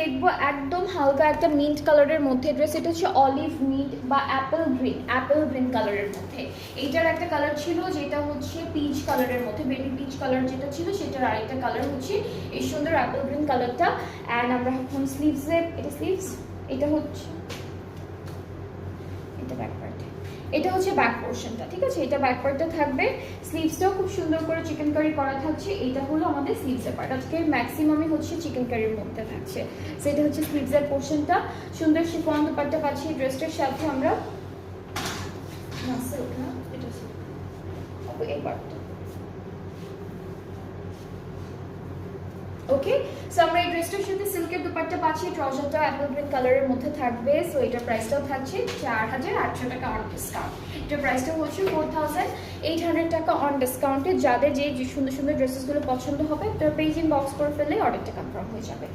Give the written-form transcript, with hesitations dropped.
দেখবো একদম হালকা একটা মিন্ট কালারের মধ্যে ড্রেস। এটা হচ্ছে অলিভ মিন্ট বা অ্যাপেল গ্রিন কালারের মধ্যে। এইটার একটা কালার ছিল যেটা হচ্ছে পিচ কালারের মধ্যে, বেবি পিচ কালার যেটা ছিল সেটার আরেকটা কালার হচ্ছে এই সুন্দর অ্যাপেল গ্রিন কালারটা। অ্যান্ড আমরা এখন স্লিভসে, এটা স্লিভস, এটা হচ্ছে এটা ব্যাক পার্ট, এটা হচ্ছে ব্যাক পোর্শনটা, ঠিক আছে? এটা ব্যাক পার্টটা থাকবে। স্লিভসটাও খুব সুন্দর করে চিকেন কারি করা থাকছে। এটা হলো আমাদের স্লিভসের পার্ট। আজকে ম্যাক্সিমামই হচ্ছে চিকেন কারির মধ্যে থাকছে। সেটা হচ্ছে স্লিভসের পোর্শনটা। সুন্দর শিফন দুপাট্টা পাচ্ছি ড্রেসটার সাথে আমরা। না সিল্ক না, এটা সিল্ক। এই পার্টটা ওকে। সো আমরা এই ড্রেসটার সাথে সিল্কের দুপাট্টা পাচ্ছি, ট্রাউজারটা অ্যাপল গ্রিন কালারের মধ্যে থাকবে। সো এটার প্রাইসটাও থাকছে 4800 টাকা অন ডিসকাউন্ট। এটার প্রাইসটা হচ্ছে 4800 টাকা অন ডিসকাউন্টে। যাদের যে সুন্দর সুন্দর ড্রেসেসগুলো পছন্দ হবে তার পেজ ইনবক্স করে ফেলে অর্ডারটা কনফার্ম হয়ে যাবে।